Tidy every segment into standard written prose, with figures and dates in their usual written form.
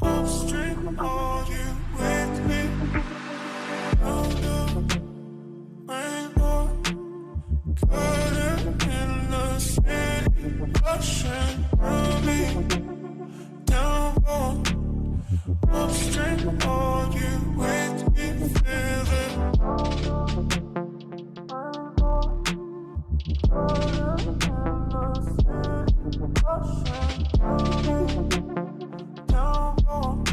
Upstream, are you with me? Down the rainbow, curtain in the city, rushing through me. Downpour, upstream, are you with me? Feeling downpour,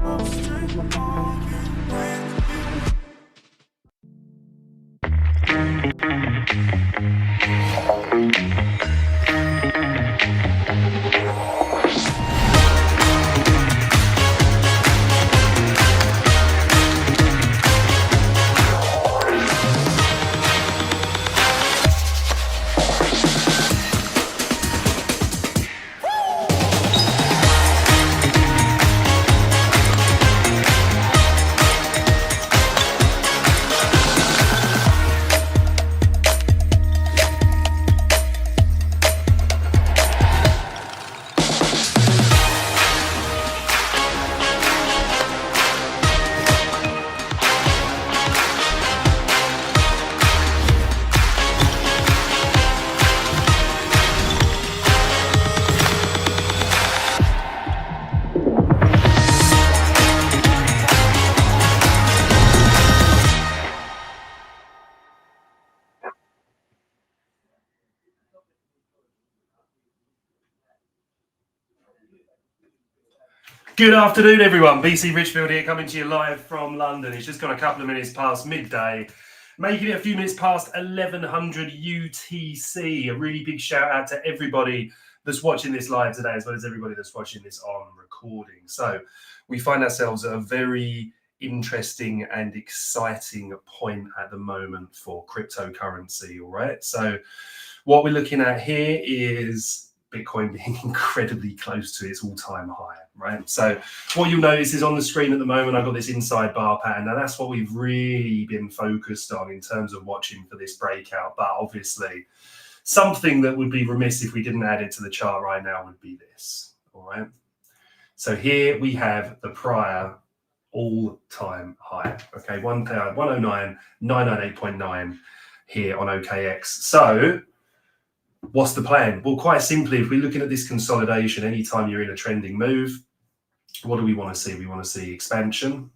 upstream, are you with me? Good afternoon, everyone. BC Richfield here, coming to you live from London. It's just gone a couple of minutes past midday, making it a few minutes past 1100 UTC. A really big shout out to everybody that's watching this live today, as well as everybody that's watching this on recording. So we find ourselves at a very interesting and exciting point at the moment for cryptocurrency, all right? So what we're looking at here is Bitcoin being incredibly close to its all-time high, right? So what you'll notice is on the screen at the moment, I've got this inside bar pattern. Now that's what we've really been focused on in terms of watching for this breakout. But obviously something that would be remiss if we didn't add it to the chart right now would be this, all right? So here we have the prior all-time high, okay? 109,998.9 here on OKX. So what's the plan? Well, quite simply, if we're looking at this consolidation, anytime you're in a trending move, what do we want to see? We want to see expansion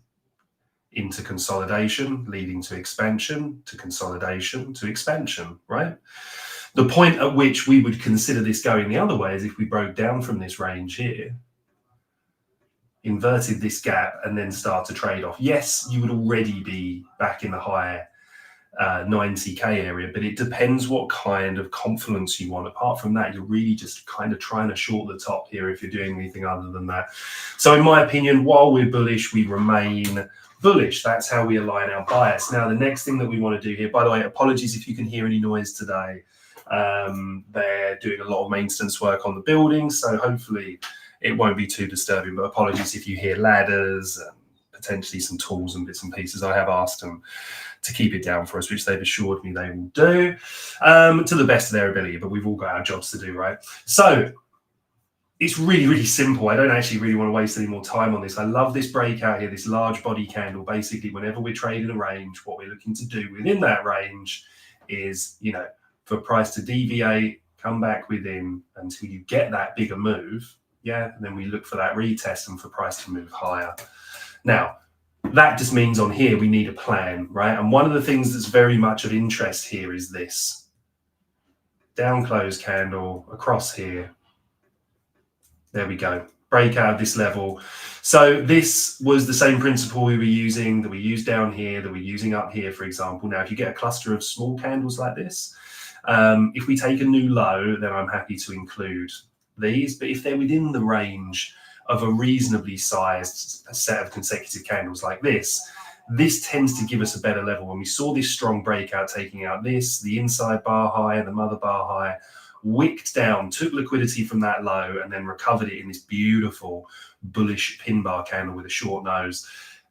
into consolidation, leading to expansion, to consolidation, to expansion, right? The point at which we would consider this going the other way is if we broke down from this range here, inverted this gap, and then start to trade off. Yes, you would already be back in the higher 90k area, but it depends what kind of confidence you want. Apart from that, you're really just kind of trying to short the top here if you're doing anything other than that. So in my opinion, while we're bullish, we remain bullish. That's how we align our bias. Now, the next thing that we want to do here, by the way, apologies if you can hear any noise today. They're doing a lot of maintenance work on the building, so hopefully it won't be too disturbing, but apologies if you hear ladders and potentially some tools and bits and pieces. I have asked them to keep it down for us, which they've assured me they will do to the best of their ability, but we've all got our jobs to do, right? So it's really, really simple. I don't actually really want to waste any more time on this. I love this breakout here, this large body candle. Basically, whenever we're trading a range, what we're looking to do within that range is, you know, for price to deviate, come back within until you get that bigger move, yeah, and then we look for that retest and for price to move higher. Now, that just means on here we need a plan, right? And one of the things that's very much of interest here is this down close candle across here. There we go. Break out of this level. So this was the same principle we were using, that we used down here, that we're using up here, for example. Now, if you get a cluster of small candles like this, if we take a new low, then I'm happy to include these. But if they're within the range of a reasonably sized set of consecutive candles like this, this tends to give us a better level. When we saw this strong breakout taking out this, the inside bar high, the mother bar high, wicked down, took liquidity from that low, and then recovered it in this beautiful bullish pin bar candle with a short nose.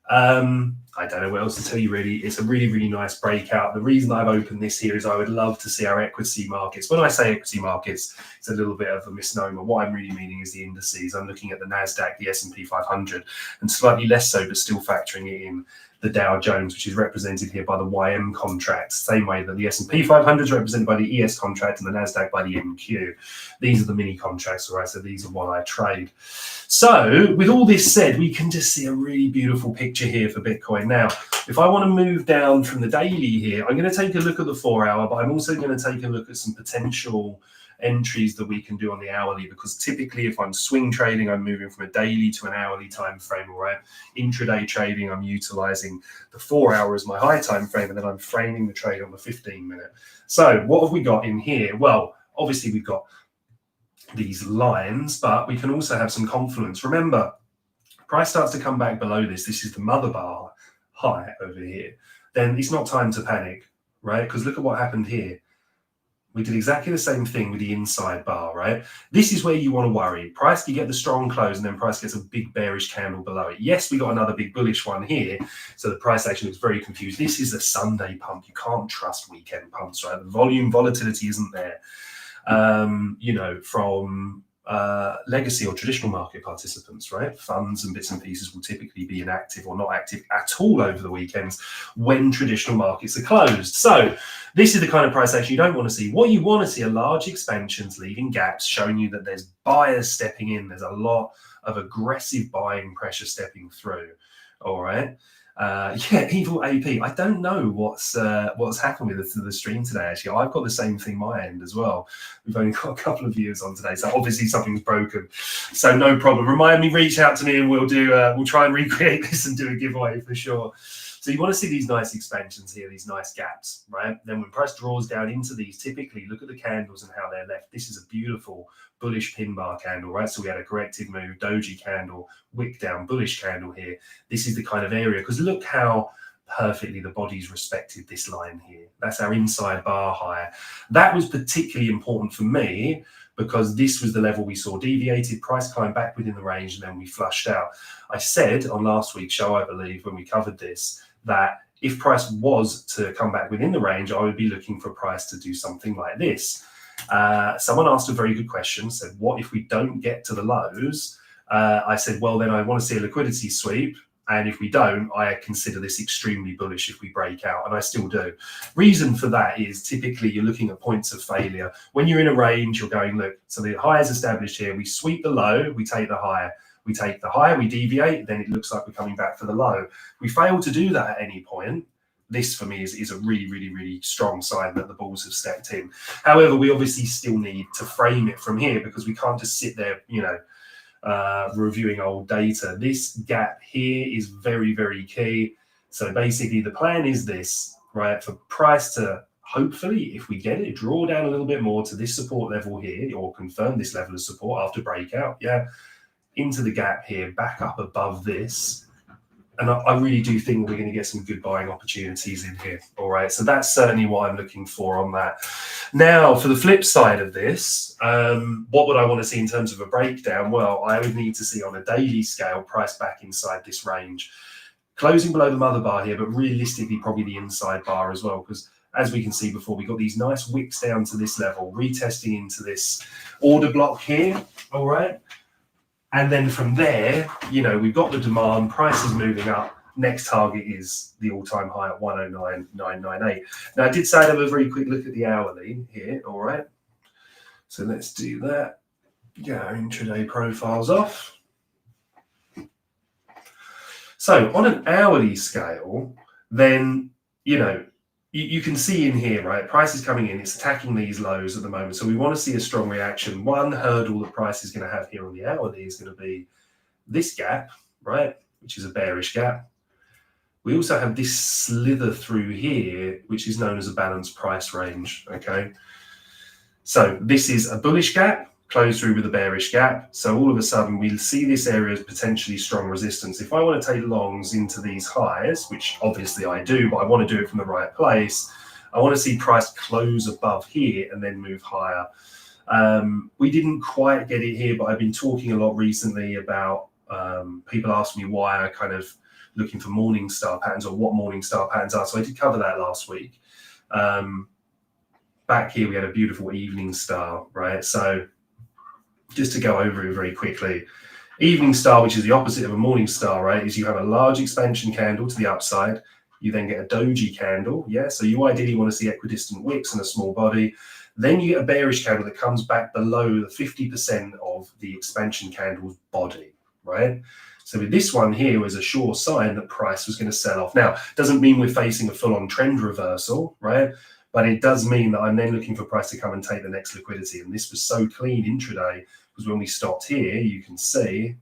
I don't know what else to tell you really. It's a really, really nice breakout. The reason I've opened this here is I would love to see our equity markets. When I say equity markets, it's a little bit of a misnomer. What I'm really meaning is the indices. I'm looking at the NASDAQ, the S&P 500, and slightly less so, but still factoring it in, the Dow Jones, which is represented here by the YM contract, same way that the S&P 500 is represented by the ES contract and the NASDAQ by the MQ. These are the mini contracts, all right? So these are what I trade. So with all this said, we can just see a really beautiful picture here for Bitcoin. Now, if I want to move down from the daily here, I'm going to take a look at the 4 hour, but I'm also going to take a look at some potential entries that we can do on the hourly, because typically if I'm swing trading, I'm moving from a daily to an hourly time frame, all right? Intraday trading, I'm utilizing the 4 hour as my high time frame, and then I'm framing the trade on the 15-minute. So what have we got in here? Well, obviously we've got these lines, but we can also have some confluence. Remember, price starts to come back below this. This is the mother bar high over here. Then it's not time to panic, right? Because look at what happened here. We did exactly the same thing with the inside bar, right? This is where you want to worry. Price, you get the strong close, and then price gets a big bearish candle below it. Yes, we got another big bullish one here, so the price action looks very confused. This is a Sunday pump. You can't trust weekend pumps, right? The volume volatility isn't there. You know, from legacy or traditional market participants, right? Funds and bits and pieces will typically be inactive or not active at all over the weekends when traditional markets are closed. So this is the kind of price action you don't want to see. What you want to see are large expansions, leaving gaps, showing you that there's buyers stepping in. There's a lot of aggressive buying pressure stepping through. All right. Yeah, evil AP. I don't know what's happened with the stream today. Actually, I've got the same thing my end as well. We've only got a couple of viewers on today, so obviously something's broken. So no problem. Remind me, reach out to me, and we'll try and recreate this and do a giveaway for sure. So you want to see these nice expansions here, these nice gaps, right? Then when price draws down into these, typically look at the candles and how they're left. This is a beautiful bullish pin bar candle, right? So we had a corrective move, doji candle, wick down, bullish candle here. This is the kind of area, because look how perfectly the body's respected this line here. That's our inside bar high. That was particularly important for me because this was the level we saw deviated, price climb back within the range, and then we flushed out. I said on last week's show, I believe, when we covered this, that if price was to come back within the range, I would be looking for price to do something like this. Someone asked a very good question, said, what if we don't get to the lows? I said, well, then I want to see a liquidity sweep. And if we don't, I consider this extremely bullish if we break out, and I still do. Reason for that is typically you're looking at points of failure. When you're in a range, you're going, look, so the high is established here. We sweep the low, we take the high. We take the high, we deviate, then it looks like we're coming back for the low. If we fail to do that at any point, this for me is a really, really, really strong sign that the bulls have stepped in. However, we obviously still need to frame it from here because we can't just sit there, you know, reviewing old data. This gap here is very, very key. So basically the plan is this, right? For price to hopefully, if we get it, draw down a little bit more to this support level here, or confirm this level of support after breakout, yeah, into the gap here, back up above this. And I really do think we're going to get some good buying opportunities in here. All right. So that's certainly what I'm looking for on that. Now, for the flip side of this, what would I want to see in terms of a breakdown? Well, I would need to see on a daily scale price back inside this range, closing below the mother bar here, but realistically, probably the inside bar as well, because as we can see before, we got these nice wicks down to this level, retesting into this order block here. All right. And then from there, you know, we've got the demand, price is moving up. Next target is the all-time high at 109,998. Now, I did say I'd have a very quick look at the hourly here, all right? So let's do that. Get our intraday profiles off. So on an hourly scale, then, you know, you can see in here, right? Price is coming in, it's attacking these lows at the moment. So we want to see a strong reaction. One hurdle that price is going to have here on the hourly is going to be this gap, right? Which is a bearish gap. We also have this slither through here, which is known as a balanced price range, okay? So this is a bullish gap, close through with a bearish gap. So all of a sudden we'll see this area as potentially strong resistance. If I want to take longs into these highs, which obviously I do, but I want to do it from the right place, I want to see price close above here and then move higher. We didn't quite get it here, but I've been talking a lot recently about people ask me why I kind of looking for morning star patterns or what morning star patterns are. So I did cover that last week. Back here, we had a beautiful evening star, right? So just to go over it very quickly, evening star, which is the opposite of a morning star, right, is you have a large expansion candle to the upside. You then get a doji candle, yeah? So you ideally want to see equidistant wicks and a small body. Then you get a bearish candle that comes back below the 50% of the expansion candle's body, right? So with this one here was a sure sign that price was going to sell off. Now, doesn't mean we're facing a full-on trend reversal, right? But it does mean that I'm then looking for price to come and take the next liquidity. And this was so clean intraday because when we stopped here, you can see,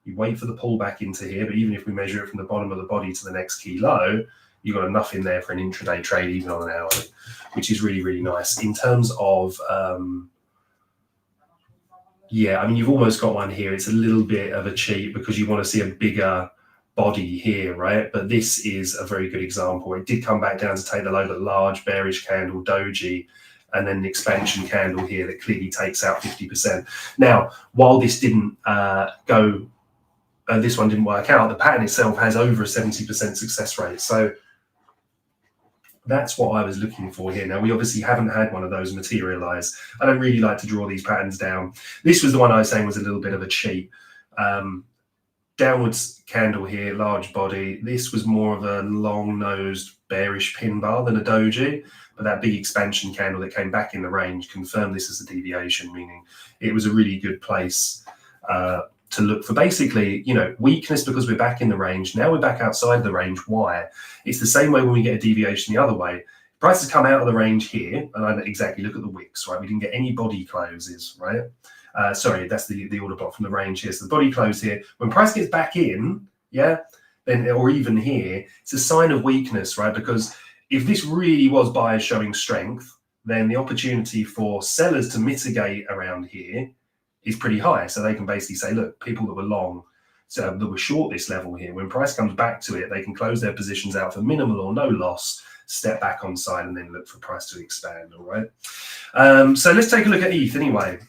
you wait for the pullback into here, but even if we measure it from the bottom of the body to the next key low, you've got enough in there for an intraday trade, even on an hourly, which is really, really nice. In terms of, yeah, I mean, you've almost got one here. It's a little bit of a cheat because you want to see a bigger body here, right? But this is a very good example. It did come back down to take the low, but large bearish candle, doji, and then the expansion candle here that clearly takes out 50%. Now, while this didn't this one didn't work out, the pattern itself has over a 70% success rate. So that's what I was looking for here. Now, we obviously haven't had one of those materialize. I don't really like to draw these patterns down. This was the one I was saying was a little bit of a cheat. Downwards candle here, large body. This was more of a long-nosed bearish pin bar than a doji, but that big expansion candle that came back in the range confirmed this as a deviation, meaning it was a really good place to look for basically, you know, weakness because we're back in the range. Now we're back outside the range. Why? It's the same way when we get a deviation the other way. Prices come out of the range here, and I exactly look at the wicks, right? We didn't get any body closes, right? Sorry, that's the order block from the range here. So the body close here. When price gets back in, yeah, then or even here, it's a sign of weakness, right? Because if this really was buyers showing strength, then the opportunity for sellers to mitigate around here is pretty high. So they can basically say, look, people that were long, so that were short this level here, when price comes back to it, they can close their positions out for minimal or no loss, step back on side, and then look for price to expand, all right? So let's take a look at ETH anyway.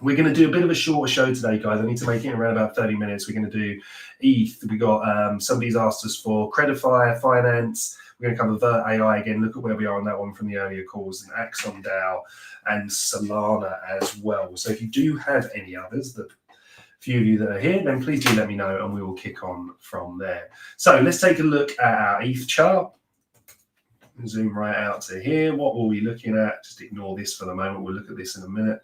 We're going to do a bit of a shorter show today, guys. I need to make it around about 30 minutes. We're going to do ETH. We got somebody's asked us for Credify, finance. We're going to cover Vert AI again. Look at where we are on that one from the earlier calls, and Axon DAO and Solana as well. So if you do have any others, the few of you that are here, then please do let me know and we will kick on from there. So let's take a look at our ETH chart. Zoom right out to here. What were we looking at? Just ignore this for the moment. We'll look at this in a minute.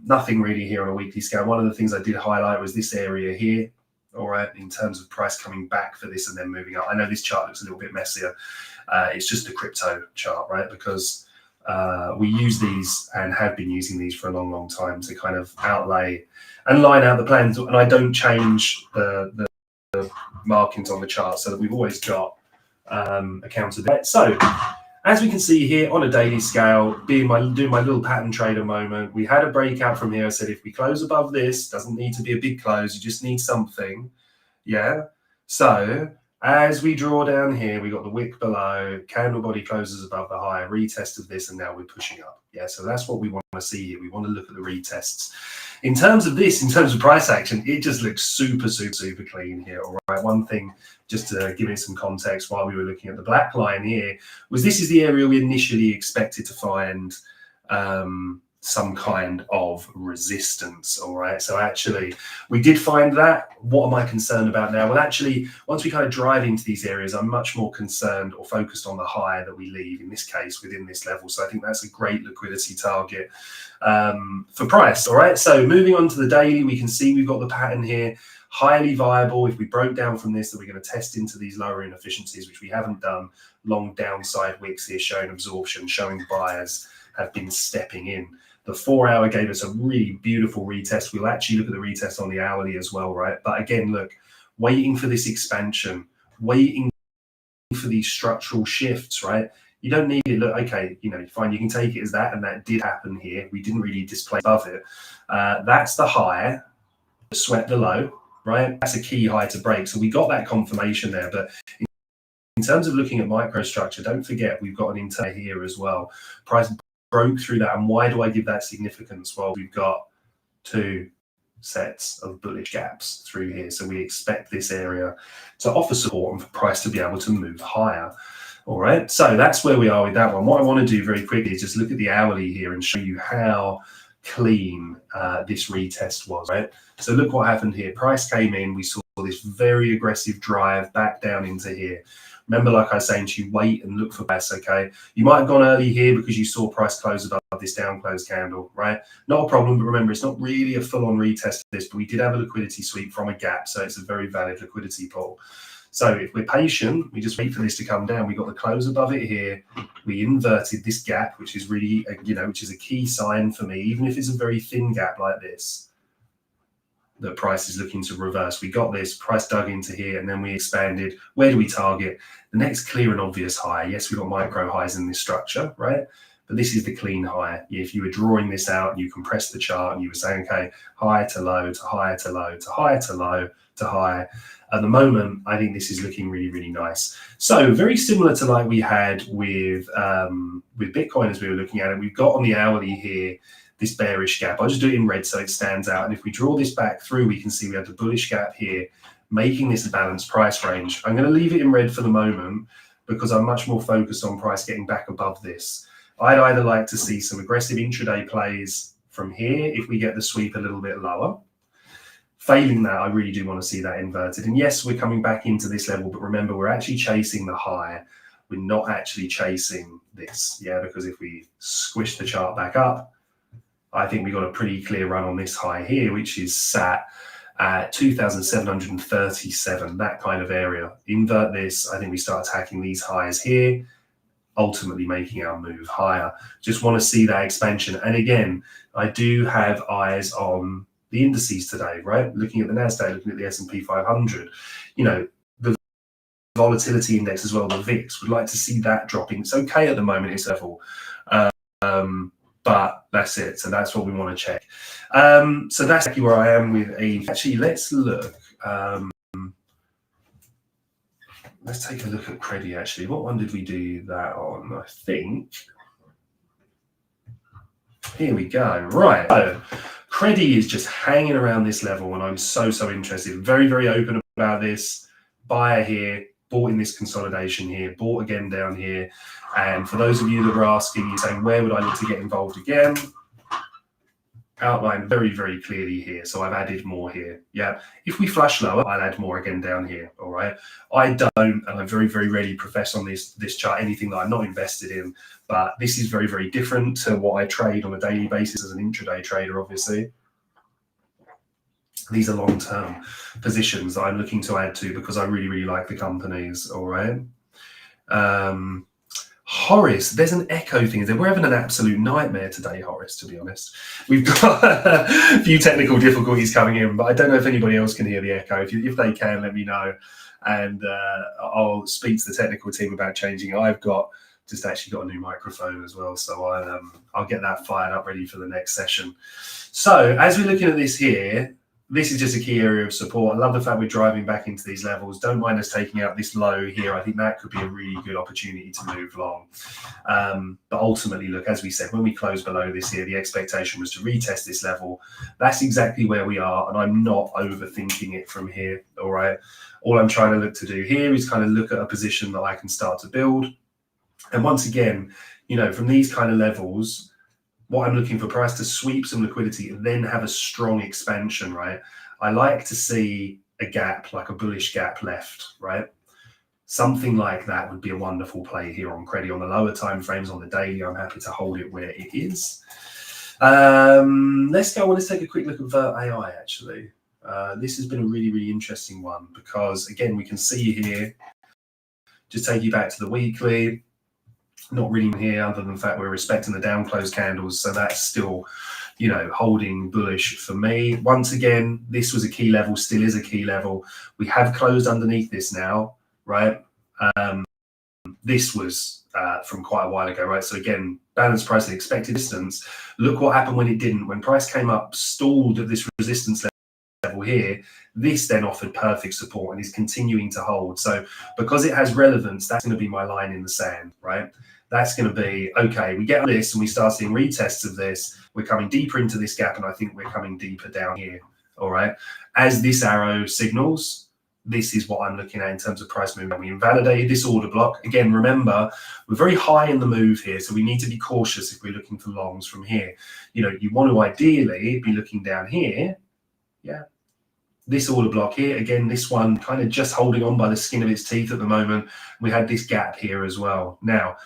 Nothing really here on a weekly scale. One of the things I did highlight was this area here, all right, in terms of price coming back for this and then moving up. I know this chart looks a little bit messier. It's just a crypto chart, right? Because we use these and have been using these for a long, long time to kind of outlay and line out the plans. And I don't change the markings on the chart so that we've always got accountability. So as we can see here on a daily scale, doing my little pattern trader moment, we had a breakout from here. I said, if we close above this, doesn't need to be a big close, you just need something. Yeah. So as we draw down here, we got the wick below, candle body closes above the high, retest of this, and now we're pushing up. Yeah. So that's what we want to see here. We want to look at the retests. In terms of this, in terms of price action, it just looks super, super, super clean here. All right. One thing, just to give it some context while we were looking at the black line here, was this is the area we initially expected to find some kind of resistance. All right. So actually, we did find that. What am I concerned about now? Well, actually, once we kind of drive into these areas, I'm much more concerned or focused on the high that we leave, in this case, within this level. So I think that's a great liquidity target for price. All right. So moving on to the daily, we can see we've got the pattern here. Highly viable. If we broke down from this, that we're going to test into these lower inefficiencies, which we haven't done. Long downside wicks here showing absorption, showing buyers have been stepping in. The 4 hour gave us a really beautiful retest. We'll actually look at the retest on the hourly as well, right? But again, look, waiting for this expansion, waiting for these structural shifts, right? You don't need it. Look, okay, you know, fine, you can take it as that, and that did happen here. We didn't really display above it. That's the high, swept the low, right? That's a key high to break. So we got that confirmation there. But in terms of looking at microstructure, don't forget we've got an inter here as well. Price broke through that. And why do I give that significance? Well, we've got 2, sets of bullish gaps through here. So we expect this area to offer support and for price to be able to move higher. All right, so that's where we are with that one. What I want to do very quickly is just look at the hourly here and show you how clean this retest was, right? So look what happened here. Price came in, we saw this very aggressive drive back down into here. Remember, like I was saying to you, wait and look for best, okay? You might have gone early here because you saw price close above this down close candle, right? Not a problem, but remember, it's not really a full-on retest of this, but we did have a liquidity sweep from a gap, so it's a very valid liquidity pull. So if we're patient, we just wait for this to come down. We got the close above it here. We inverted this gap, which is really, which is a key sign for me, even if it's a very thin gap like this, that price is looking to reverse. We got this, price dug into here, and then we expanded. Where do we target? The next clear and obvious high. Yes, we've got micro highs in this structure, right? But this is the clean high. If you were drawing this out and you compressed the chart and you were saying, okay, high to low, to high to low, to high to low, to high. At the moment, I think this is looking really, really nice. So very similar to like we had with Bitcoin as we were looking at it. We've got on the hourly here this bearish gap. I'll just do it in red so it stands out. And if we draw this back through, we can see we have the bullish gap here, making this a balanced price range. I'm going to leave it in red for the moment because I'm much more focused on price getting back above this. I'd either like to see some aggressive intraday plays from here if we get the sweep a little bit lower. Failing that, I really do want to see that inverted. And yes, we're coming back into this level, but remember, we're actually chasing the high. We're not actually chasing this, yeah, because if we squish the chart back up, I think we got a pretty clear run on this high here, which is sat at 2,737, that kind of area. Invert this, I think we start attacking these highs here, ultimately making our move higher. Just want to see that expansion. And again, I do have eyes on the indices today, right? Looking at the NASDAQ, looking at the S&P 500, the volatility index as well, the VIX, would like to see that dropping. It's okay at the moment, it's level. But that's it. So that's what we want to check. So that's actually where I am with actually, let's look. Let's take a look at Credit actually. What one did we do that on? I think. Here we go. Right. So Credit is just hanging around this level, and I'm so interested. Very, very open about this. Buyer here, bought in this consolidation here, bought again down here. And for those of you that were asking, you're saying, where would I look to get involved again? Outlined very, very clearly here. So I've added more here. Yeah. If we flush lower, I'll add more again down here. All right. I don't, and I'm very, very rarely profess on this chart anything that I'm not invested in. But this is very, very different to what I trade on a daily basis as an intraday trader, obviously. These are long-term positions that I'm looking to add to because I really, really like the companies. All right. Horace, there's an echo thing. We're having an absolute nightmare today, Horace, to be honest. We've got a few technical difficulties coming in, but I don't know if anybody else can hear the echo. If they can, let me know. And I'll speak to the technical team about changing it. I've just actually got a new microphone as well, so I'll get that fired up ready for the next session. So as we're looking at this here, this is just a key area of support. I love the fact we're driving back into these levels. Don't mind us taking out this low here. I think that could be a really good opportunity to move long. But ultimately, look, as we said, when we close below this here, the expectation was to retest this level. That's exactly where we are, and I'm not overthinking it from here, all right? All I'm trying to look to do here is kind of look at a position that I can start to build. And once again, from these kind of levels, what I'm looking for price to sweep some liquidity and then have a strong expansion, right? I like to see a gap, like a bullish gap left, right? Something like that would be a wonderful play here on Credit. On the lower time frames, on the daily, I'm happy to hold it where it is. Let's take a quick look at Vert AI, actually. This has been a really, really interesting one because, again, we can see here, just take you back to the weekly, not really here other than the fact we're respecting the down close candles. So that's still, holding bullish for me. Once again, this was a key level, still is a key level. We have closed underneath this now, right? This was from quite a while ago, right? So again, balanced price and expected distance. Look what happened when it didn't. When price came up, stalled at this resistance level here, this then offered perfect support and is continuing to hold. So because it has relevance, that's going to be my line in the sand, right? That's going to be, okay, we get this and we start seeing retests of this. We're coming deeper into this gap, and I think we're coming deeper down here. all right? As this arrow signals, this is what I'm looking at in terms of price movement. We invalidated this order block. Again, remember, we're very high in the move here, so we need to be cautious if we're looking for longs from here. You know, you want to ideally be looking down here, yeah. This order block here, again, this one kind of just holding on by the skin of its teeth at the moment. We had this gap here as well. Now,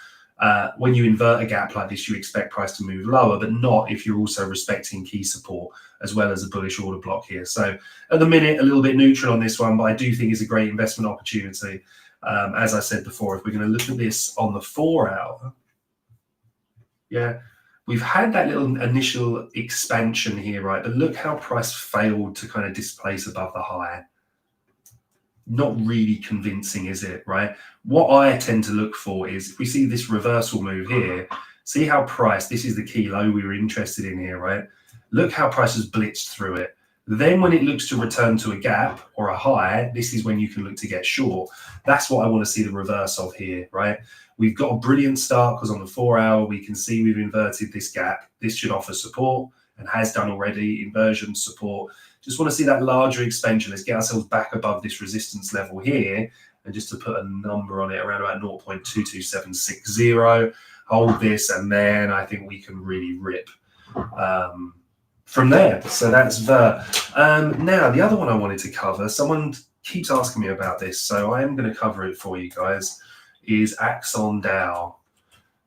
when you invert a gap like this, you expect price to move lower, but not if you're also respecting key support as well as a bullish order block here. So at the minute, a little bit neutral on this one, but I do think it's a great investment opportunity. As I said before, if we're going to look at this on the 4 hour, yeah, we've had that little initial expansion here, right? But look how price failed to kind of displace above the high. Not really convincing, is it, right? What I tend to look for is if we see this reversal move here, see how price, this is the key low we were interested in here, right? Look how price has blitzed through it. Then when it looks to return to a gap or a high, this is when you can look to get short. That's what I want to see the reverse of here, right? We've got a brilliant start because on the 4 hour, we can see we've inverted this gap. This should offer support and has done already, inversion support. Just want to see that larger expansion. Let's get ourselves back above this resistance level here. And just to put a number on it, around about 0.22760, hold this, and then I think we can really rip from there. So that's the. Now, the other one I wanted to cover, someone keeps asking me about this, so I am going to cover it for you guys, is Axon Dow.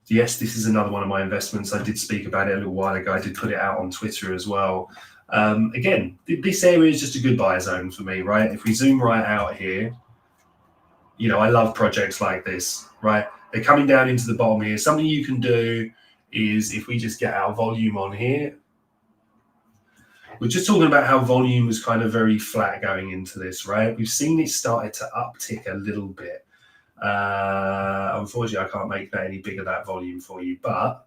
Yes, this is another one of my investments. I did speak about it a little while ago. I did put it out on Twitter as well. Again, this area is just a good buy zone for me, right? If we zoom right out here, you know, I love projects like this, right? They're coming down into the bottom here. Something you can do is if we just get our volume on here, we're just talking about how volume was kind of very flat going into this, right? We've seen it started to uptick a little bit. Unfortunately, I can't make that any bigger, that volume for you, but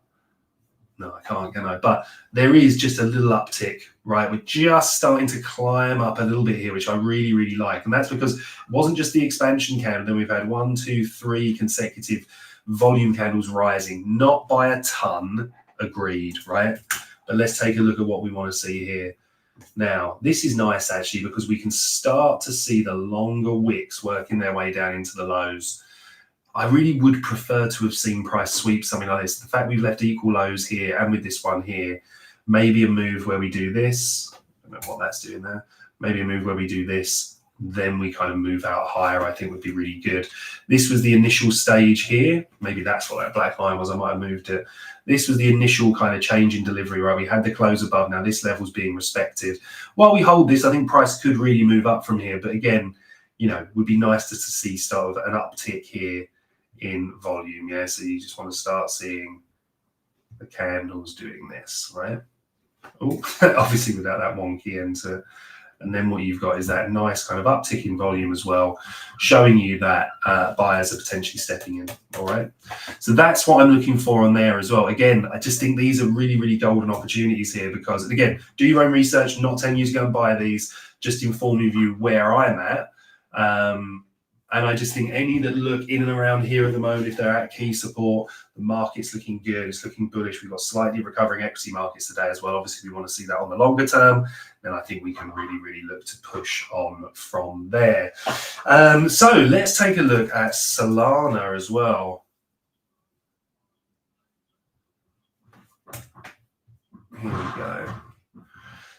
no, I can't, can I? But there is just a little uptick, right? We're just starting to climb up a little bit here, which I really, really like. And that's because it wasn't just the expansion candle. Then we've had 1, 2, 3 consecutive volume candles rising, not by a ton, agreed, right? But let's take a look at what we want to see here. Now, this is nice actually because we can start to see the longer wicks working their way down into the lows. I really would prefer to have seen price sweep something like this. The fact we've left equal lows here and with this one here, maybe a move where we do this. I don't know what that's doing there. Maybe a move where we do this. Then we kind of move out higher, I think would be really good. This was the initial stage here. Maybe that's what that black line was. I might have moved it. This was the initial kind of change in delivery, right? We had the close above. Now this level's being respected. While we hold this, I think price could really move up from here. But again, you know, would be nice to see sort of an uptick here in volume. Yeah, so you just want to start seeing the candles doing this, right? Oh, obviously without that wonky end to. And then what you've got is that nice kind of uptick in volume as well, showing you that buyers are potentially stepping in. All right. So that's what I'm looking for on there as well. Again, I just think these are really, really golden opportunities here because, again, do your own research. Not telling you to go and buy these, just informing you where I'm at. And I just think any that look in and around here at the moment, if they're at key support, the market's looking good, it's looking bullish. We've got slightly recovering equity markets today as well. Obviously, we want to see that on the longer term. Then I think we can really, really look to push on from there. So let's take a look at Solana as well. Here we go.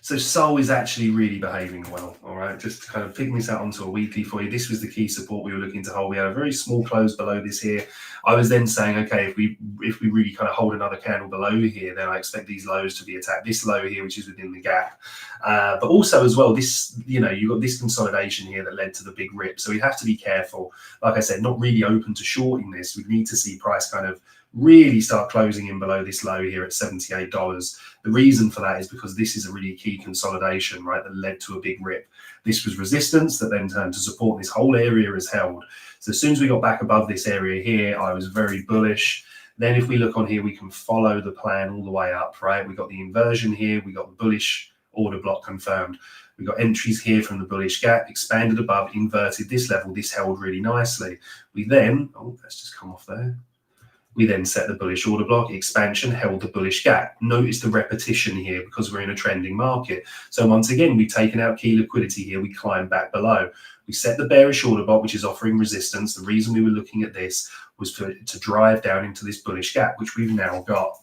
So Sol is actually really behaving well, all right? Just kind of picking this out onto a weekly for you. This was the key support we were looking to hold. We had a very small close below this here. I was then saying, okay, if we really kind of hold another candle below here, then I expect these lows to be attacked. This low here, which is within the gap. But also as well, this, you know, you've got this consolidation here that led to the big rip. So we have to be careful. Like I said, not really open to shorting this. We need to see price kind of really start closing in below this low here at $78. The reason for that is because this is a really key consolidation, right, that led to a big rip. This was resistance that then turned to support. This whole area is held. So as soon as we got back above this area here, I was very bullish. Then if we look on here, we can follow the plan all the way up, right? We got the inversion here. We got the bullish order block confirmed. We got entries here from the bullish gap, expanded above, inverted this level. This held really nicely. We then, oh, let's just come off there. We then set the bullish order block, expansion, held the bullish gap. Notice the repetition here because we're in a trending market. So once again, we've taken out key liquidity here. We climb back below. We set the bearish order block, which is offering resistance. The reason we were looking at this was to drive down into this bullish gap, which we've now got.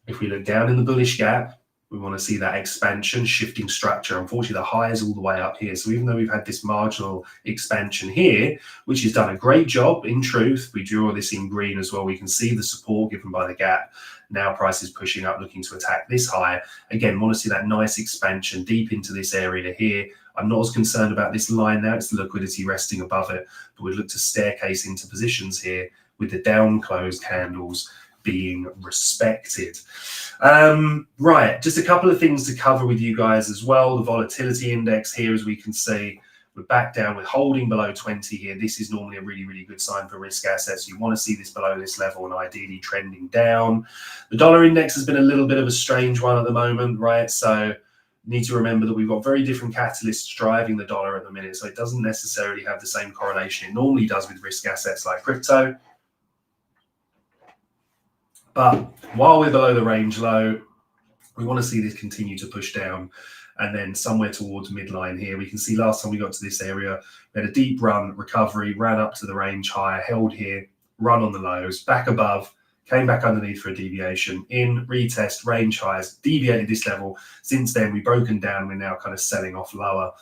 If we look down in the bullish gap, we want to see that expansion, shifting structure. Unfortunately, the high is all the way up here. So even though we've had this marginal expansion here, which has done a great job, in truth, we draw this in green as well. We can see the support given by the gap. Now price is pushing up, looking to attack this high. Again, want to see that nice expansion deep into this area here. I'm not as concerned about this line now. It's the liquidity resting above it. But we'd look to staircase into positions here with the down closed candles being respected. Right, just a couple of things to cover with you guys as well. The volatility index here, as we can see, we're back down. We're holding below 20 here. This is normally a really, really good sign for risk assets. You want to see this below this level and ideally trending down. The dollar index has been a little bit of a strange one at the moment, right? So need to remember that we've got very different catalysts driving the dollar at the minute. So it doesn't necessarily have the same correlation it normally does with risk assets like crypto. But while we're below the range low, we want to see this continue to push down. And then somewhere towards midline here, we can see last time we got to this area, we had a deep run, recovery, ran up to the range high, held here, run on the lows, back above, came back underneath for a deviation, in, retest, range highs, deviated this level. Since then, we've broken down. We're now kind of selling off lower.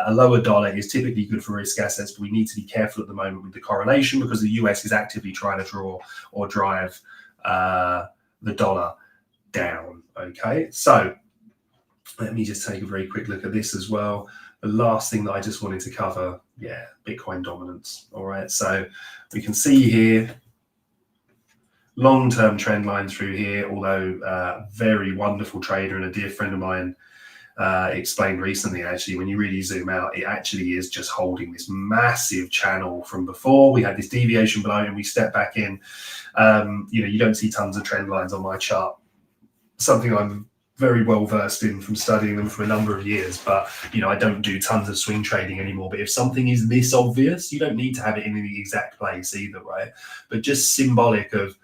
A lower dollar is typically good for risk assets, but we need to be careful at the moment with the correlation because the US is actively trying to draw or drive the dollar down. Okay, so let me just take a very quick look at this as well. The last thing that I just wanted to cover, Bitcoin dominance. All right, so we can see here long-term trend line through here, although very wonderful trader and a dear friend of mine explained recently, actually, when you really zoom out, it actually is just holding this massive channel from before. We had this deviation below and we step back in. You don't see tons of trend lines on my chart, something I'm very well versed in from studying them for a number of years, but I don't do tons of swing trading anymore. But if something is this obvious, you don't need to have it in the exact place either, right? But just symbolic of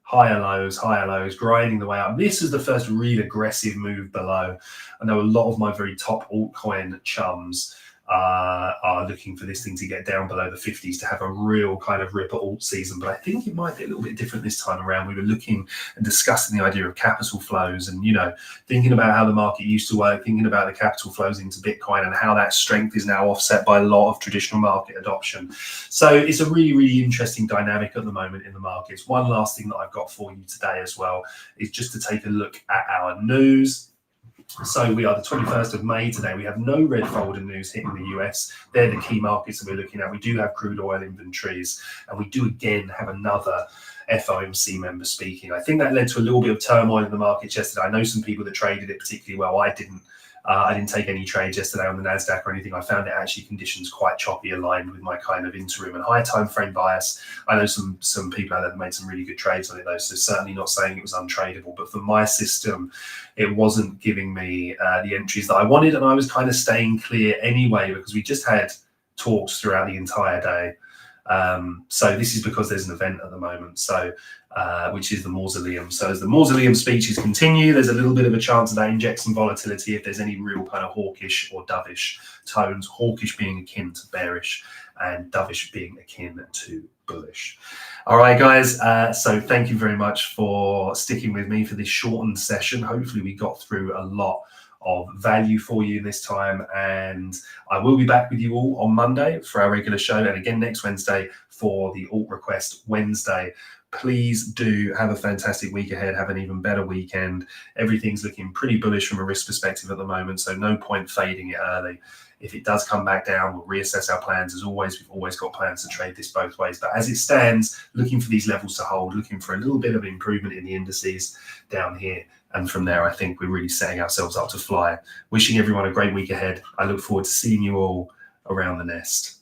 higher lows, grinding the way up. This is the first real aggressive move below. I know a lot of my very top altcoin chums are looking for this thing to get down below the 50s to have a real kind of ripper alt season. But I think it might be a little bit different this time around. We were looking and discussing the idea of capital flows and, thinking about how the market used to work, thinking about the capital flows into Bitcoin and how that strength is now offset by a lot of traditional market adoption. So it's a really, really interesting dynamic at the moment in the markets. One last thing that I've got for you today as well is just to take a look at our news. So we are the 21st of May today. We have no red folder news hitting the US. They're the key markets that we're looking at. We do have crude oil inventories, and we do again have another FOMC member speaking. I think that led to a little bit of turmoil in the markets yesterday. I know some people that traded it particularly well. I didn't take any trades yesterday on the NASDAQ or anything. I found it actually conditions quite choppy, aligned with my kind of interim and high time frame bias. I know some people out there that made some really good trades on it though, so certainly not saying it was untradeable. But for my system, it wasn't giving me the entries that I wanted, and I was kind of staying clear anyway because we just had talks throughout the entire day. So this is because there's an event at the moment, so which is the mausoleum. So as the mausoleum speeches continue, there's a little bit of a chance that injects some volatility if there's any real kind of hawkish or dovish tones, hawkish being akin to bearish and dovish being akin to bullish. All right, guys, so thank you very much for sticking with me for this shortened session. Hopefully we got through a lot of value for you this time, and I will be back with you all on Monday for our regular show, and again next Wednesday for the Alt Request Wednesday. Please do have a fantastic week ahead, have an even better weekend. Everything's looking pretty bullish from a risk perspective at the moment, so no point fading it early. If it does come back down, we'll reassess our plans. As always, we've always got plans to trade this both ways. But as it stands, looking for these levels to hold, looking for a little bit of improvement in the indices down here. And from there, I think we're really setting ourselves up to fly. Wishing everyone a great week ahead. I look forward to seeing you all around the nest.